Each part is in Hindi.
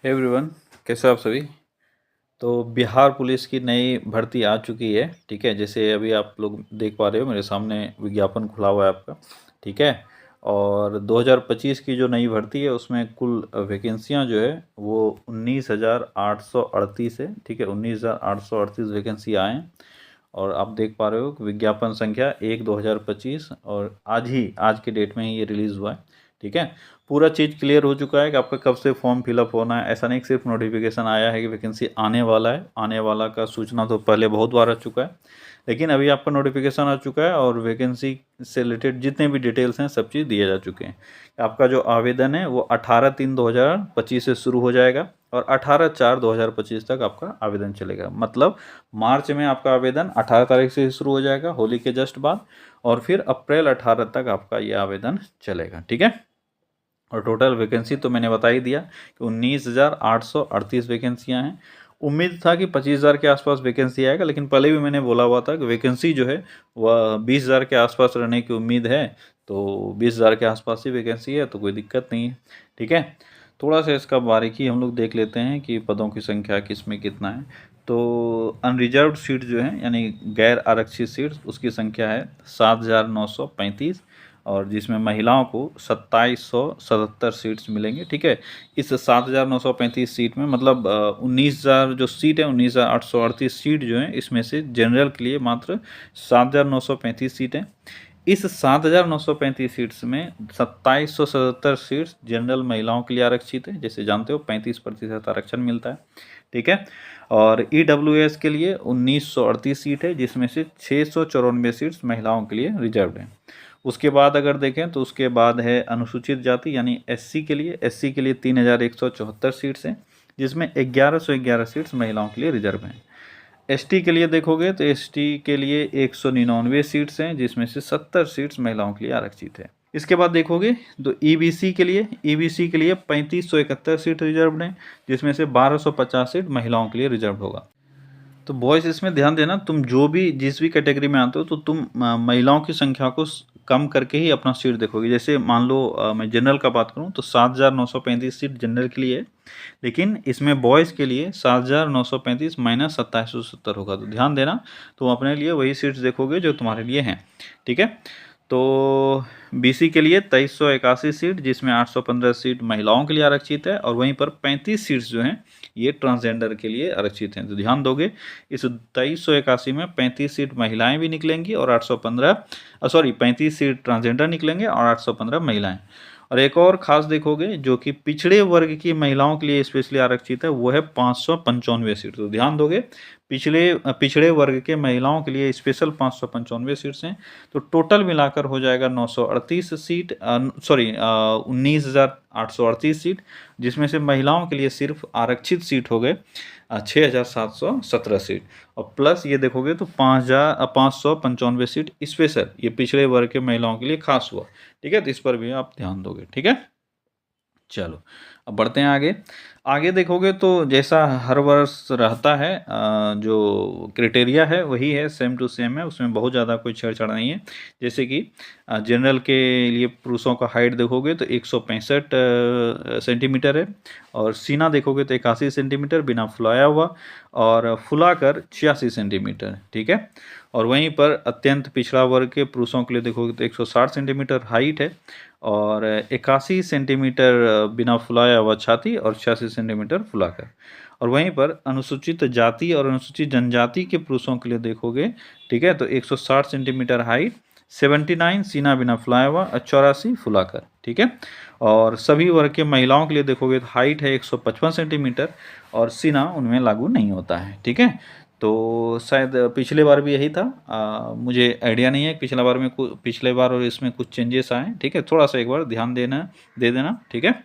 हे एवरीवन, कैसे हो आप सभी। तो बिहार पुलिस की नई भर्ती आ चुकी है। ठीक है, जैसे अभी आप लोग देख पा रहे हो, मेरे सामने विज्ञापन खुला हुआ है आपका। ठीक है, और 2025 की जो नई भर्ती है उसमें कुल वैकेंसियां जो है वो 19,838 है। ठीक है, 19,838 वैकेंसी आए हैं। और आप देख पा रहे हो कि विज्ञापन संख्या 1/2025, और आज के डेट में ही ये रिलीज़ हुआ है। ठीक है, पूरा चीज़ क्लियर हो चुका है कि आपका कब से फॉर्म फिलअप होना है। ऐसा नहीं कि सिर्फ नोटिफिकेशन आया है कि वैकेंसी आने वाला है। आने वाला का सूचना तो पहले बहुत बार आ चुका है, लेकिन अभी आपका नोटिफिकेशन आ चुका है और वैकेंसी से रिलेटेड जितने भी डिटेल्स हैं सब चीज़ दिए जा चुके हैं। आपका जो आवेदन है वो 18/3/2025 से शुरू हो जाएगा और 18/4/2025 तक आपका आवेदन चलेगा। मतलब मार्च में आपका आवेदन 18 तारीख से शुरू हो जाएगा, होली के जस्ट बाद, और फिर अप्रैल 18 तक आपका ये आवेदन चलेगा। ठीक है, और टोटल वैकेंसी तो मैंने बता ही दिया कि 19,838 वैकेंसियाँ हैं। उम्मीद था कि 25,000 के आसपास वैकेंसी आएगा, लेकिन पहले भी मैंने बोला हुआ था कि वैकेंसी जो है वह 20,000 के आसपास रहने की उम्मीद है। तो 20,000 के आसपास ही वैकेंसी है, तो कोई दिक्कत नहीं है। ठीक है, थोड़ा सा इसका बारीकी हम लोग देख लेते हैं कि पदों की संख्या किस में कितना है। तो अनरिजर्व्ड सीट जो है, यानी गैर आरक्षित सीट, उसकी संख्या है 7,935, और जिसमें महिलाओं को 2,777 सीट्स मिलेंगे। ठीक है, इस 7,935 सीट में मतलब 19,000 जो सीट है, 19,838 सीट जो है, इसमें से जनरल के लिए मात्र 7,935 सीट हैं। इस 7,935 सीट्स में 2,777 सीट्स जनरल महिलाओं के लिए आरक्षित है। जैसे जानते हो 35% आरक्षण मिलता है। ठीक है, और EWS के लिए 1,938 सीट है, जिसमें से 694 सीट्स महिलाओं के लिए रिजर्व हैं। उसके बाद अगर देखें तो उसके बाद है अनुसूचित जाति यानी SC के लिए 3,174 सीट्स हैं, जिसमें 1,111 सीट्स महिलाओं के लिए रिजर्व हैं। ST के लिए देखोगे तो ST के लिए 199 सीट्स हैं, जिसमें से 70 सीट्स महिलाओं के लिए आरक्षित है। इसके बाद देखोगे तो EBC के लिए 3,571 सीट रिजर्व हैं, जिसमें से 1,250 सीट महिलाओं के लिए रिजर्व होगा। तो बॉयज़ इसमें ध्यान देना, तुम जो भी जिस भी कैटेगरी में आते हो तो तुम महिलाओं की संख्या को कम करके ही अपना सीट देखोगे। जैसे मान लो मैं जनरल का बात करूं तो 7,935 सीट जनरल के लिए है, लेकिन इसमें बॉयज़ के लिए 7,935 माइनस 2,770 होगा। तो ध्यान देना, तुम अपने लिए वही सीट्स देखोगे जो तुम्हारे लिए हैं। ठीक है, तो BC के लिए 2,381 सीट, जिसमें 815 सीट महिलाओं के लिए आरक्षित है, और वहीं पर 35 सीट्स जो हैं ये ट्रांसजेंडर के लिए आरक्षित हैं। तो ध्यान दोगे, इस 2,381 में 35 सीट महिलाएं भी निकलेंगी और 35 सीट ट्रांसजेंडर निकलेंगे और 815 महिलाएं। और एक और खास देखोगे जो कि पिछड़े वर्ग की महिलाओं के लिए स्पेशली आरक्षित है, वो है 595 सीट। तो ध्यान दोगे, पिछड़े वर्ग के महिलाओं के लिए स्पेशल 595 सीट्स हैं। तो टोटल मिलाकर हो जाएगा 938 सीट, 19,838 सीट, जिसमें से महिलाओं के लिए सिर्फ आरक्षित सीट हो गए 6,717 सीट, और प्लस ये देखोगे तो 595 सीट स्पेशल, ये पिछड़े वर्ग के महिलाओं के लिए खास हुआ। ठीक है, तो इस पर भी आप ध्यान दोगे। ठीक है, चलो अब बढ़ते हैं आगे। आगे देखोगे तो जैसा हर वर्ष रहता है, जो क्राइटेरिया है वही है, सेम टू सेम है, उसमें बहुत ज़्यादा कोई छेड़छाड़ नहीं है। जैसे कि जनरल के लिए पुरुषों का हाइट देखोगे तो 165 सेंटीमीटर है, और सीना देखोगे तो 81 सेंटीमीटर बिना फुलाया हुआ, और फुलाकर 86 सेंटीमीटर। ठीक है, और वहीं पर अत्यंत पिछड़ा वर्ग के पुरुषों के लिए देखोगे तो 160 सेंटीमीटर हाइट है, और 81 सेंटीमीटर बिना फुलाया हुआ छाती, और 86 सेंटीमीटर फुलाकर। और वहीं पर अनुसूचित जाति और अनुसूचित जनजाति के पुरुषों के लिए देखोगे, ठीक है, तो 160 सेंटीमीटर हाइट, 79 सीना बिना फुलाया हुआ और 84 फुलाकर। ठीक है, और सभी वर्ग के महिलाओं के लिए देखोगे तो हाइट है 155 सेंटीमीटर, और सीना उनमें लागू नहीं होता है। ठीक है, तो शायद पिछले बार भी यही था, मुझे आइडिया नहीं है पिछला बार में पिछले बार और इसमें कुछ चेंजेस आए। ठीक है, थोड़ा सा एक बार ध्यान दे देना। ठीक है,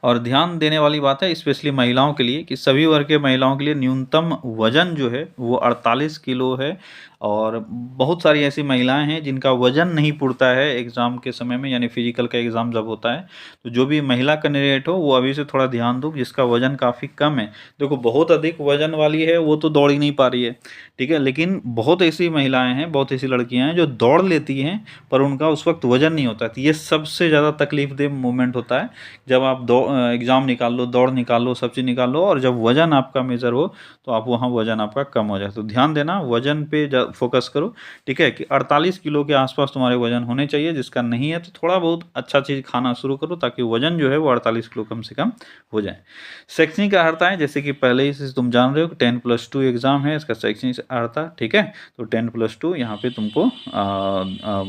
और ध्यान देने वाली बात है स्पेशली महिलाओं के लिए कि सभी वर्ग के महिलाओं के लिए न्यूनतम वजन जो है वो 48 किलो है, और बहुत सारी ऐसी महिलाएं हैं जिनका वजन नहीं पुड़ता है एग्ज़ाम के समय में, यानी फिजिकल का एग्ज़ाम जब होता है। तो जो भी महिला कैंडिडेट हो वो अभी से थोड़ा ध्यान दो, जिसका वजन काफ़ी कम है। देखो बहुत अधिक वजन वाली है वो तो दौड़ ही नहीं पा रही है, ठीक है, लेकिन बहुत ऐसी महिलाएं हैं, बहुत ऐसी लड़कियां हैं जो दौड़ लेती हैं पर उनका उस वक्त वजन नहीं होता। तो ये सबसे ज़्यादा तकलीफदेह मोमेंट होता है जब आप एग्ज़ाम निकाल लो, दौड़ निकाल लो, सब चीज़ निकाल लो, और जब वजन आपका मेजर हो तो आप वहाँ वजन आपका कम हो जाए। तो ध्यान देना, वजन पे फोकस करो, ठीक है, कि 48 किलो के आसपास तुम्हारे वजन होने चाहिए। जिसका नहीं है तो थोड़ा बहुत अच्छा चीज़ खाना शुरू करो ताकि वजन जो है वो 48 किलो कम से कम हो जाए। शैक्षणिक अर्हता है, जैसे कि पहले ही से तुम जान रहे हो कि 10+2 एग्ज़ाम है इसका शैक्षणिक अर्हता, ठीक है। तो 10+2 यहाँ पे तुमको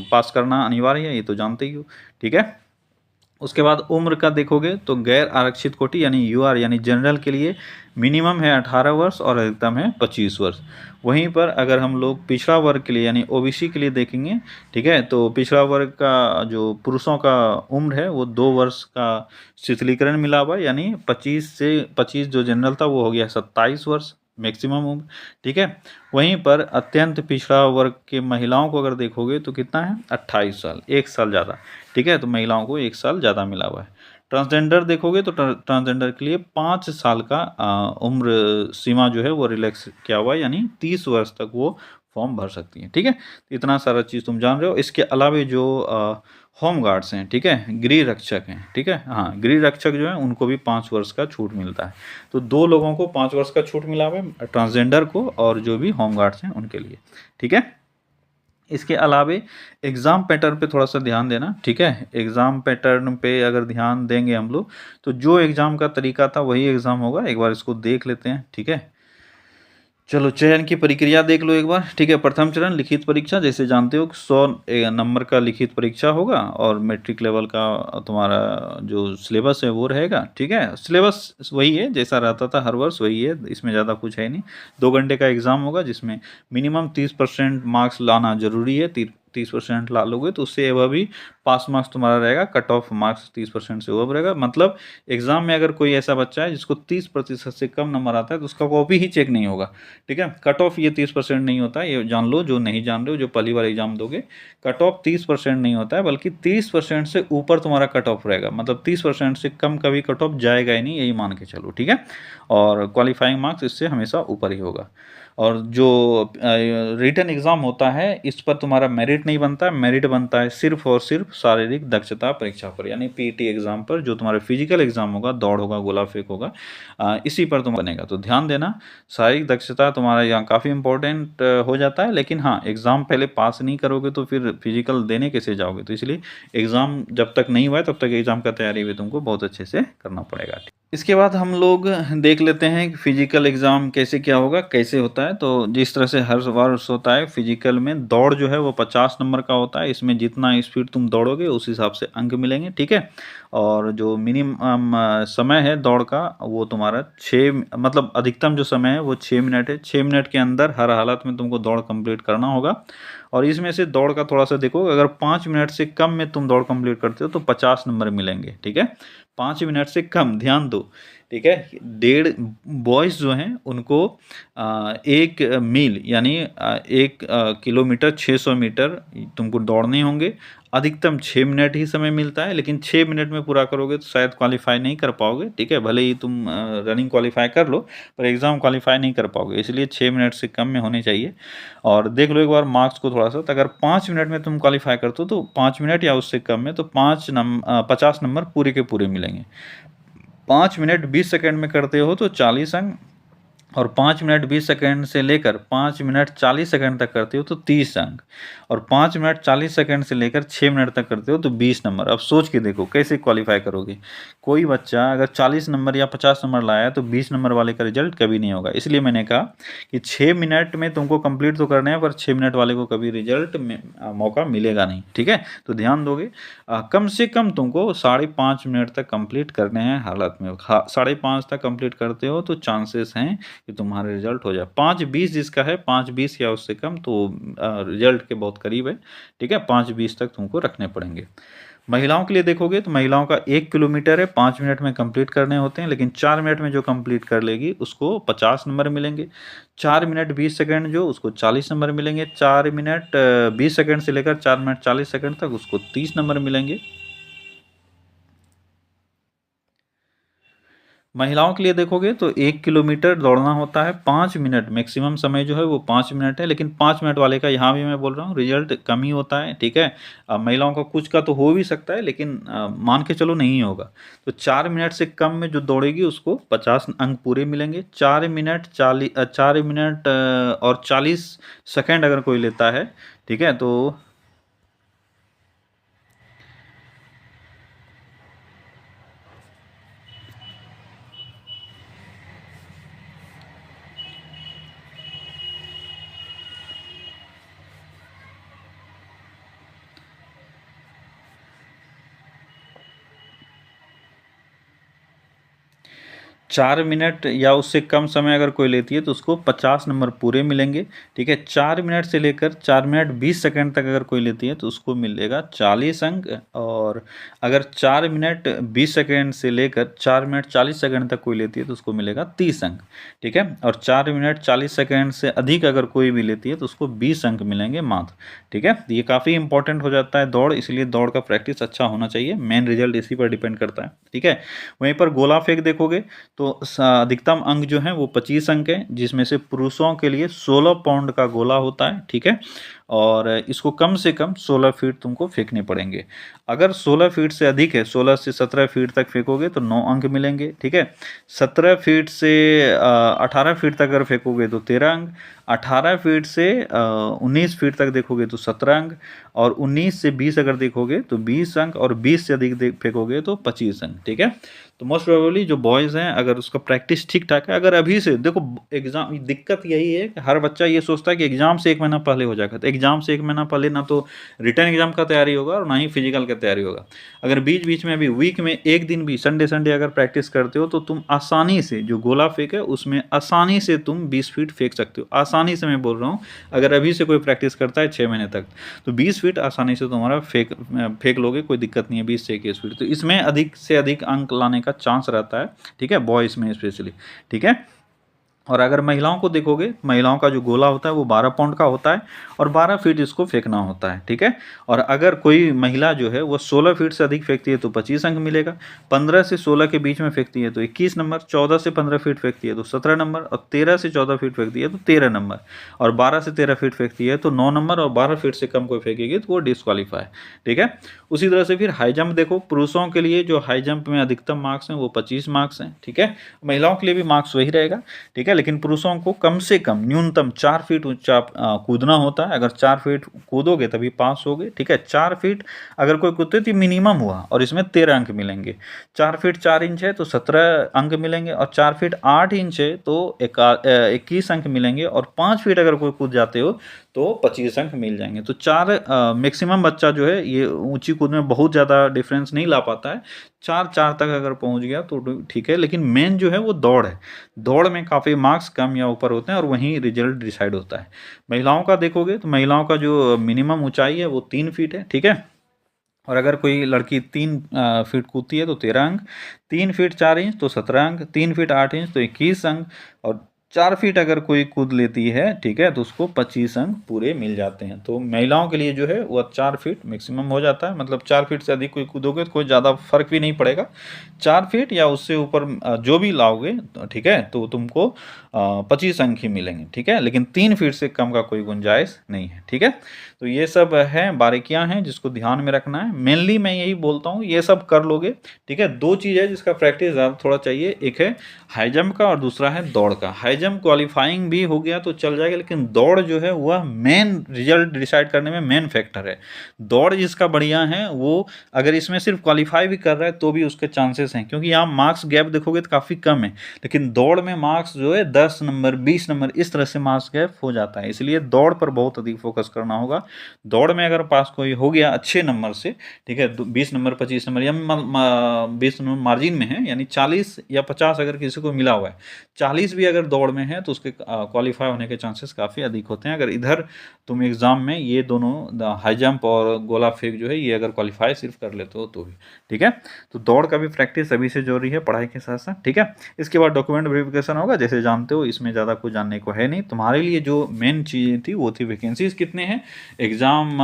पास करना अनिवार्य है, ये तो जानते ही हो, ठीक है। उसके बाद उम्र का देखोगे तो गैर आरक्षित कोटि यानी यूआर यानी जनरल के लिए मिनिमम है 18 वर्ष और अधिकतम है 25 वर्ष। वहीं पर अगर हम लोग पिछड़ा वर्ग के लिए यानी ओबीसी के लिए देखेंगे, ठीक है, तो पिछड़ा वर्ग का जो पुरुषों का उम्र है वो 2 वर्ष का शिथिलीकरण मिला हुआ, यानी 25 जो जनरल था वो हो गया 27 वर्ष मैक्सिमम उम्र, ठीक है। वहीं पर अत्यंत पिछड़ा वर्ग के महिलाओं को अगर देखोगे तो कितना है 28 साल, 1 साल ज़्यादा, ठीक है। तो महिलाओं को 1 साल ज़्यादा मिला हुआ है। ट्रांसजेंडर देखोगे तो ट्रांसजेंडर के लिए 5 साल का उम्र सीमा जो है वो रिलैक्स किया हुआ है, यानी 30 वर्ष तक वो फॉर्म भर सकती हैं, ठीक है। तो इतना सारा चीज़ तुम जान रहे हो। इसके अलावा जो होम गार्ड्स हैं, ठीक है, गृह रक्षक हैं, ठीक है, हाँ, गृह रक्षक जो है उनको भी 5 वर्ष का छूट मिलता है। तो 2 लोगों को 5 वर्ष का छूट मिला हुआ है, ट्रांसजेंडर को और जो भी होम गार्ड्स हैं उनके लिए, ठीक है। इसके अलावे एग्ज़ाम पैटर्न पे थोड़ा सा ध्यान देना, ठीक है। एग्ज़ाम पैटर्न पे अगर ध्यान देंगे हम लोग तो जो एग्ज़ाम का तरीका था वही एग्ज़ाम होगा। एक बार इसको देख लेते हैं, ठीक है। चलो चयन की प्रक्रिया देख लो एक बार, ठीक है। प्रथम चरण लिखित परीक्षा, जैसे जानते हो 100 नंबर का लिखित परीक्षा होगा और मैट्रिक लेवल का तुम्हारा जो सिलेबस है वो रहेगा, ठीक है। सिलेबस वही है जैसा रहता था हर वर्ष, वही है, इसमें ज़्यादा कुछ है नहीं। 2 घंटे का एग्ज़ाम होगा जिसमें मिनिमम 30% मार्क्स लाना जरूरी है। 30% ला लोगे तो उससे एवं भी पास मार्क्स तुम्हारा रहेगा। कट ऑफ मार्क्स 30% से ओवर रहेगा। मतलब एग्जाम में अगर कोई ऐसा बच्चा है जिसको 30% से कम नंबर आता है तो उसका कॉपी ही चेक नहीं होगा, ठीक है। कट ऑफ ये 30% नहीं होता है, ये जान लो, जो नहीं जान रहे हो, जो पहली बार एग्जाम दोगे। कट ऑफ 30% नहीं होता है, बल्कि 30% से ऊपर तुम्हारा कट ऑफ रहेगा। मतलब 30% से कम कभी कट ऑफ जाएगा ही नहीं, यही मान के चलो, ठीक है। और क्वालिफाइंग मार्क्स इससे हमेशा ऊपर ही होगा। और जो रिटन एग्ज़ाम होता है इस पर तुम्हारा मेरिट नहीं बनता है, मेरिट बनता है सिर्फ और सिर्फ शारीरिक दक्षता परीक्षा पर, यानी पीटी एग्ज़ाम पर। जो तुम्हारा फिजिकल एग्ज़ाम होगा, दौड़ होगा, गोला फेंक होगा, इसी पर तुम बनेगा। तो ध्यान देना, शारीरिक दक्षता तुम्हारा यहाँ काफ़ी इंपॉर्टेंट हो जाता है। लेकिन हाँ, एग्ज़ाम पहले पास नहीं करोगे तो फिर फिजिकल देने कैसे जाओगे। तो इसलिए एग्ज़ाम जब तक नहीं हुआ है तब तक एग्ज़ाम का तैयारी भी तुमको बहुत अच्छे से करना पड़ेगा। इसके बाद हम लोग देख लेते हैं कि फिजिकल एग्ज़ाम कैसे क्या होगा, कैसे होता है। तो जिस तरह से हर वर्ष होता है, फिजिकल में दौड़ जो है वो 50 नंबर का होता है। इसमें जितना स्पीड तुम दौड़ोगे उस हिसाब से अंक मिलेंगे, ठीक है। और जो मिनिमम समय है दौड़ का वो तुम्हारा 6, मतलब अधिकतम जो समय है वो 6 मिनट है। 6 मिनट के अंदर हर हालत में तुमको दौड़ कंप्लीट करना होगा। और इसमें से दौड़ का थोड़ा सा देखो, अगर 5 मिनट से कम में तुम दौड़ कंप्लीट करते हो तो 50 नंबर मिलेंगे, ठीक है। 5 मिनट से कम, ध्यान दो, ठीक है। 1.5 बॉयज़ जो हैं उनको 1 मील यानी 1 किलोमीटर 600 मीटर तुमको दौड़ने होंगे। अधिकतम 6 मिनट ही समय मिलता है, लेकिन 6 मिनट में पूरा करोगे तो शायद क्वालिफाई नहीं कर पाओगे, ठीक है। भले ही तुम रनिंग क्वालिफाई कर लो पर एग्ज़ाम क्वालिफाई नहीं कर पाओगे, इसलिए 6 मिनट से कम में होने चाहिए। और देख लो एक बार मार्क्स को थोड़ा सा, तो अगर 5 मिनट में तुम क्वालिफाई करते हो तो 5 मिनट या उससे कम में तो 50 नंबर पूरे के पूरे मिलेंगे। 5 मिनट 20 सेकंड में करते हो तो 40 अंक, और 5 मिनट 20 सेकंड से लेकर 5 मिनट 40 सेकंड तक करते हो तो 30 अंक, और 5 मिनट 40 सेकंड से लेकर 6 मिनट तक करते हो तो 20 नंबर। अब सोच के देखो कैसे क्वालिफाई करोगे। कोई बच्चा अगर 40 नंबर या 50 नंबर लाया है तो 20 नंबर वाले का रिजल्ट कभी नहीं होगा। इसलिए मैंने कहा कि 6 मिनट में तुमको कंप्लीट तो करना है, पर 6 मिनट वाले को कभी रिजल्ट में मौका मिलेगा नहीं, ठीक है। तो ध्यान दोगे, कम से कम तुमको 5.5 मिनट तक कंप्लीट करने हैं हालत में। 5.5 तक कंप्लीट करते हो तो चांसेस हैं कि तुम्हारा रिजल्ट हो जाए। 5:20 जिसका है, 5:20 या उससे कम, तो रिजल्ट के बहुत करीब है, ठीक है। 5:20 तक तुमको रखने पड़ेंगे। महिलाओं के लिए देखोगे तो महिलाओं का 1 किलोमीटर है, 5 मिनट में कंप्लीट करने होते हैं, लेकिन 4 मिनट में जो कंप्लीट कर लेगी उसको 50 नंबर मिलेंगे। 4 मिनट 20 सेकंड जो, उसको 40 नंबर मिलेंगे। 4 मिनट 20 सेकंड से लेकर 4 मिनट 40 सेकंड तक उसको 30 नंबर मिलेंगे। महिलाओं के लिए देखोगे तो 1 किलोमीटर दौड़ना होता है 5 मिनट, मैक्सिमम समय जो है वो 5 मिनट है, लेकिन 5 मिनट वाले का यहाँ भी मैं बोल रहा हूँ रिजल्ट कम ही होता है, ठीक है। महिलाओं का कुछ का तो हो भी सकता है, लेकिन मान के चलो नहीं होगा। तो 4 मिनट से कम में जो दौड़ेगी उसको 50 अंक पूरे मिलेंगे। 4 मिनट और 40 सेकेंड अगर कोई लेता है, ठीक है, तो 4 मिनट या उससे कम समय अगर कोई लेती है तो उसको 50 नंबर पूरे मिलेंगे, ठीक है। 4 मिनट से लेकर 4 मिनट 20 सेकंड तक अगर कोई लेती है तो उसको मिलेगा 40 अंक। और अगर 4 मिनट 20 सेकंड से लेकर 4 मिनट 40 सेकंड तक कोई लेती है तो उसको मिलेगा 30 अंक, ठीक है। और 4 मिनट 40 सेकंड से अधिक अगर कोई भी लेती है तो उसको 20 अंक मिलेंगे मात्र, ठीक है। ये काफ़ी इंपॉर्टेंट हो जाता है दौड़, इसलिए दौड़ का प्रैक्टिस अच्छा होना चाहिए, मेन रिजल्ट इसी पर डिपेंड करता है, ठीक है। वहीं पर गोला फेंक देखोगे तो अधिकतम अंक जो है वो 25 अंक है, जिसमें से पुरुषों के लिए 16 पाउंड का गोला होता है, ठीक है। और इसको कम से कम 16 फीट तुमको फेंकने पड़ेंगे। अगर 16 फीट से अधिक है, 16 से 17 फीट तक फेंकोगे तो 9 अंक मिलेंगे, ठीक है। 17 फीट से 18 फीट तक अगर फेंकोगे तो 13 अंक। 18 फीट से 19 फीट तक देखोगे तो 17 अंक। और 19 से 20 अगर देखोगे तो 20 अंक। और 20 से अधिक फेंकोगे तो 25 अंक, ठीक है। तो मोस्ट प्रोबेबली जो बॉयज़ हैं, अगर उसका प्रैक्टिस ठीक ठाक है, अगर अभी से देखो एग्ज़ाम, दिक्कत यही है कि हर बच्चा ये सोचता है कि एग्ज़ाम से 1 महीना पहले हो जाएगा। तो एग्ज़ाम से 1 महीना पहले ना तो रिटन एग्ज़ाम का तैयारी होगा और ना ही फिजिकल का तैयारी होगा। अगर बीच बीच में अभी वीक में एक दिन भी संडे संडे अगर प्रैक्टिस करते हो तो तुम आसानी से, जो गोला फेंक है उसमें आसानी से तुम 20 फीट फेंक सकते हो। आसानी से मैं बोल रहा हूँ, अगर अभी से कोई प्रैक्टिस करता है 6 महीने तक तो 20 फीट आसानी से तुम्हारा फेंक लोगे, कोई दिक्कत नहीं है 20 से 21 फीट। तो इसमें अधिक से अधिक अंक लाने का चांस रहता है, ठीक है, बॉयज़ में स्पेशली, ठीक है। और अगर महिलाओं को देखोगे, महिलाओं का जो गोला होता है वो 12 पाउंड का होता है और 12 फीट इसको फेंकना होता है, ठीक है। और अगर कोई महिला जो है वो 16 फीट से अधिक फेंकती है तो 25 अंक मिलेगा। 15 से 16 के बीच में फेंकती है तो 21 नंबर। 14 से 15 फीट फेंकती है तो 17 नंबर। और 13 से 14 फीट फेंकती है तो 13 नंबर। और 12 से 13 फीट फेंकती है तो 9 नंबर। और 12 फीट से कम कोई फेंकेगी तो वो डिस्क्वालीफाई, ठीक है। उसी तरह से फिर हाई जंप देखो, पुरुषों के लिए जो हाई जंप में अधिकतम मार्क्स हैं वो 25 मार्क्स हैं, ठीक है। महिलाओं के लिए भी मार्क्स वही रहेगा, ठीक है। लेकिन पुरुषों को कम से कम न्यूनतम 4 फीट ऊंचा कूदना होता है। अगर 4 फीट कूदोगे तभी पास होगे, ठीक है। 4 फीट अगर कोई कूदते तो मिनिमम हुआ और इसमें 13 अंक मिलेंगे। 4 फीट 4 इंच है तो 17 अंक मिलेंगे। और 4 फीट 8 इंच है तो 21 अंक मिलेंगे। और 5 फीट अगर कोई कूद जाते हो तो 25 अंक मिल जाएंगे। तो 4 मैक्सिमम बच्चा जो है ये ऊंची कूद में बहुत ज़्यादा डिफरेंस नहीं ला पाता है। 4 तक अगर पहुंच गया तो ठीक है, लेकिन मेन जो है वो दौड़ है। दौड़ में काफ़ी मार्क्स कम या ऊपर होते हैं और वहीं रिजल्ट डिसाइड होता है। महिलाओं का देखोगे तो महिलाओं का जो मिनिमम ऊंचाई है वो 3 फीट है, ठीक है। और अगर कोई लड़की 3 फीट कूदती है तो 13 अंक। 3 फीट 4 इंच तो 17 अंक। 3 फीट 8 इंच तो 21 अंक। और 4 फीट अगर कोई कूद लेती है, ठीक है, तो उसको 25 अंक पूरे मिल जाते हैं। तो महिलाओं के लिए जो है वह 4 फीट मैक्सिमम हो जाता है। मतलब 4 फीट से अधिक कोई कूदोगे तो कोई ज़्यादा फर्क भी नहीं पड़ेगा। 4 फीट या उससे ऊपर जो भी लाओगे, ठीक है, तो तुमको 25 अंक ही मिलेंगे, ठीक है। लेकिन 3 फीट से कम का कोई गुंजाइश नहीं है, ठीक है। तो ये सब है, बारीकियां हैं जिसको ध्यान में रखना है। मेनली मैं यही बोलता हूँ, ये सब कर लोगे, ठीक है। 2 चीज़ है जिसका प्रैक्टिस ज़्यादा थोड़ा चाहिए, एक है हाई जंप का और दूसरा है दौड़ का। हाई जंप क्वालिफाइंग भी हो गया तो चल जाएगा, लेकिन दौड़ जो है वह मेन रिजल्ट डिसाइड करने में मेन फैक्टर है। दौड़ जिसका बढ़िया है वो अगर इसमें सिर्फ क्वालिफाई भी कर रहा है तो भी उसके चांसेस हैं, क्योंकि यहाँ मार्क्स गैप देखोगे तो काफ़ी कम है। लेकिन दौड़ में मार्क्स जो है 10 नंबर 20 नंबर इस तरह से मार्क्स गैप हो जाता है, इसलिए दौड़ पर बहुत अधिक फोकस करना होगा। दौड़ में अगर पास कोई हो गया अच्छे नंबर से, ठीक है, 20 नंबर 25 नंबर या 20 नंबर मार्जिन में है, यानी 40 या 50 अगर किसी को मिला हुआ है, 40 भी अगर दौड़ दौड़ में है तो उसके क्वालिफाई होने के चांसेस काफ़ी अधिक होते हैं। अगर इधर तुम एग्ज़ाम में ये दोनों हाई जंप और गोला फेंक जो है ये अगर क्वालिफाई सिर्फ कर लेते हो तो भी, ठीक है। तो दौड़ का भी प्रैक्टिस अभी से जरूरी है पढ़ाई के साथ साथ, ठीक है। इसके बाद डॉक्यूमेंट वेरिफिकेशन होगा, जैसे जानते हो इसमें ज़्यादा कुछ जानने को है नहीं। तुम्हारे लिए जो मेन चीज़ थी वो थी वैकेंसीज कितने हैं, एग्ज़ाम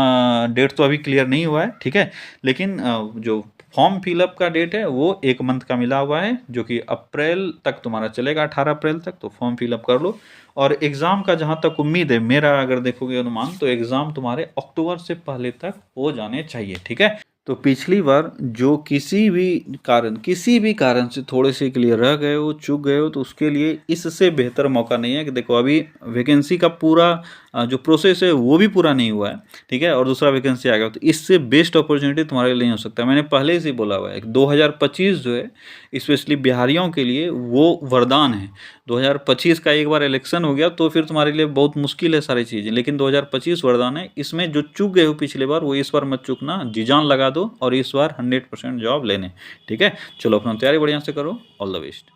डेट तो अभी क्लियर नहीं हुआ है, ठीक है। लेकिन जो फॉर्म फिलअप का डेट है वो 1 मंथ का मिला हुआ है, जो कि अप्रैल तक तुम्हारा चलेगा, 18 अप्रैल तक। तो फॉर्म फिलअप कर लो। और एग्ज़ाम का जहाँ तक उम्मीद है, मेरा अगर देखोगे अनुमान, तो एग्ज़ाम तुम्हारे अक्टूबर से पहले तक हो जाने चाहिए, ठीक है। तो पिछली बार जो किसी भी कारण से थोड़े से के लिए रह गए हो, चूक गए हो, तो उसके लिए इससे बेहतर मौका नहीं है कि देखो अभी वैकेंसी का पूरा जो प्रोसेस है वो भी पूरा नहीं हुआ है, ठीक है, और दूसरा वैकेंसी आ गया, तो इससे बेस्ट अपॉर्चुनिटी तुम्हारे लिए नहीं हो सकता। मैंने पहले से ही बोला हुआ है 2025 जो है स्पेशली बिहारियों के लिए वो वरदान है। 2025 का एक बार इलेक्शन हो गया तो फिर तुम्हारे लिए बहुत मुश्किल है सारी चीज़ें, लेकिन 2025 वरदान है। इसमें जो चूक गए हो पिछले बार वो इस बार मत चूकना, जी जान लगा दो और इस बार 100% जॉब लेने, ठीक है। चलो अपना तैयारी बढ़िया से करो, ऑल द बेस्ट।